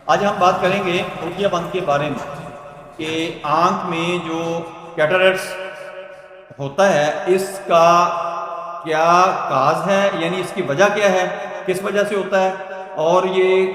آج ہم بات کریں گے موتیا بند کے بارے میں کہ آنکھ میں جو کیٹریکٹس ہوتا ہے اس کا کیا کاز ہے، یعنی اس کی وجہ کیا ہے، کس وجہ سے ہوتا ہے اور یہ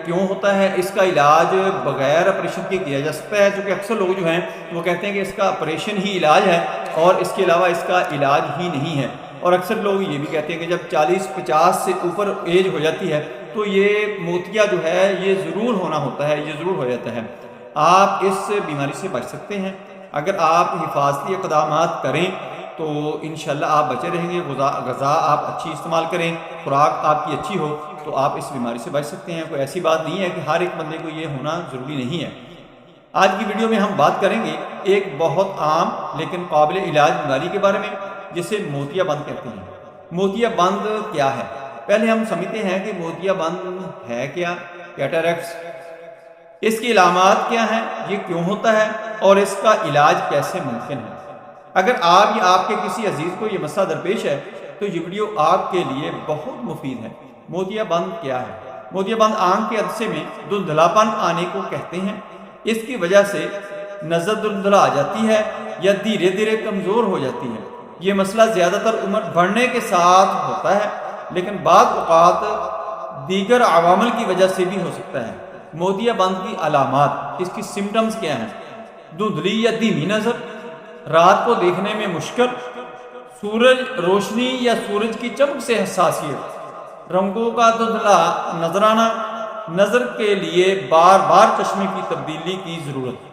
کیوں ہوتا ہے، اس کا علاج بغیر آپریشن کے کیا جا سکتا ہے، چونکہ اکثر لوگ جو ہیں وہ کہتے ہیں کہ اس کا آپریشن ہی علاج ہے اور اس کے علاوہ اس کا علاج ہی نہیں ہے۔ اور اکثر لوگ یہ بھی کہتے ہیں کہ جب 40-50 سے اوپر ایج ہو جاتی ہے تو یہ موتیا جو ہے یہ ضرور ہونا ہوتا ہے، یہ ضرور ہو جاتا ہے۔ آپ اس بیماری سے بچ سکتے ہیں اگر آپ حفاظتی اقدامات کریں تو انشاءاللہ آپ بچے رہیں گے۔ غذا آپ اچھی استعمال کریں، خوراک آپ کی اچھی ہو تو آپ اس بیماری سے بچ سکتے ہیں۔ کوئی ایسی بات نہیں ہے کہ ہر ایک بندے کو یہ ہونا ضروری نہیں ہے۔ آج کی ویڈیو میں ہم بات کریں گے ایک بہت عام لیکن قابل علاج بیماری کے بارے میں جسے موتیا بند کہتے ہیں۔ موتیا بند کیا ہے؟ پہلے ہم سمجھتے ہیں کہ موتیا بند ہے کیا، کیٹریکٹس، اس کی علامات کیا ہیں، یہ کیوں ہوتا ہے اور اس کا علاج کیسے ممکن ہے۔ اگر آپ یا آپ کے کسی عزیز کو یہ مسئلہ درپیش ہے تو یہ ویڈیو آپ کے لیے بہت مفید ہے۔ موتیا بند کیا ہے؟ موتیا بند آنکھ کے عدسے میں دھندلاپن آنے کو کہتے ہیں۔ اس کی وجہ سے نظر دھندلا آ جاتی ہے یا دھیرے دھیرے کمزور ہو جاتی ہے۔ یہ مسئلہ زیادہ تر عمر بڑھنے کے ساتھ ہوتا ہے لیکن بعض اوقات دیگر عوامل کی وجہ سے بھی ہو سکتا ہے۔ موتیا بند کی علامات، اس کی سمٹمز کیا ہیں؟ دھندلی یا دھیمی نظر، رات کو دیکھنے میں مشکل، سورج روشنی یا سورج کی چمک سے حساسیت، رنگوں کا دھندلا نظر آنا، نظر کے لیے بار بار چشمے کی تبدیلی کی ضرورت۔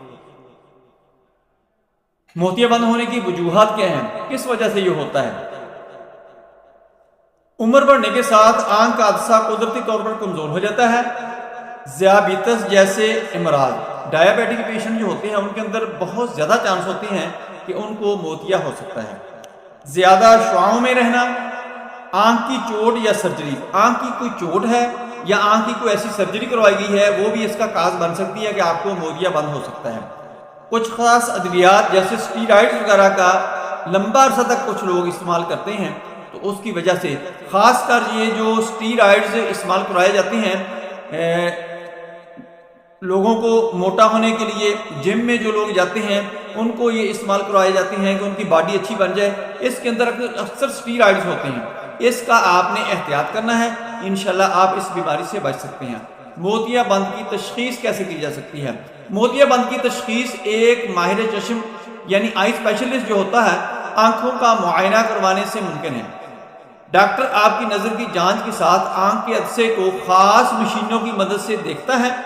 موتیا بند ہونے کی وجوہات کیا ہیں، کس وجہ سے یہ ہوتا ہے؟ عمر بڑھنے کے ساتھ آنکھ کا عدسہ قدرتی طور پر کمزور ہو جاتا ہے۔ ذیابیطس جیسے امراض، ڈائیابیٹک پیشنٹ جو ہوتے ہیں ان کے اندر بہت زیادہ چانس ہوتے ہیں کہ ان کو موتیا ہو سکتا ہے۔ زیادہ شعاعوں میں رہنا، آنکھ کی چوٹ یا سرجری، آنکھ کی کوئی چوٹ ہے یا آنکھ کی کوئی ایسی سرجری کروائی گئی ہے وہ بھی اس کا کاز بن سکتی ہے کہ آپ کو موتیا بند ہو سکتا ہے۔ کچھ خاص ادویات جیسے اسٹیرائڈز وغیرہ کا لمبا عرصہ تک کچھ لوگ استعمال کرتے ہیں تو اس کی وجہ سے، خاص کر یہ جو اسٹیرائڈز استعمال کرائے جاتے ہیں لوگوں کو موٹا ہونے کے لیے، جم میں جو لوگ جاتے ہیں ان کو یہ استعمال کرائے جاتے ہیں کہ ان کی باڈی اچھی بن جائے، اس کے اندر اکثر اسٹیرائڈز ہوتے ہیں۔ اس کا آپ نے احتیاط کرنا ہے، انشاءاللہ آپ اس بیماری سے بچ سکتے ہیں۔ موتیا بند کی تشخیص کیسے کی جا سکتی ہے؟ موتیا بند کی تشخیص ایک ماہر چشم یعنی آئی اسپیشلسٹ جو ہوتا ہے آنکھوں کا معائنہ کروانے سے ممکن ہے۔ ڈاکٹر آپ کی نظر کی جانچ کے ساتھ آنکھ کے عدسے کو خاص مشینوں کی مدد سے دیکھتا ہے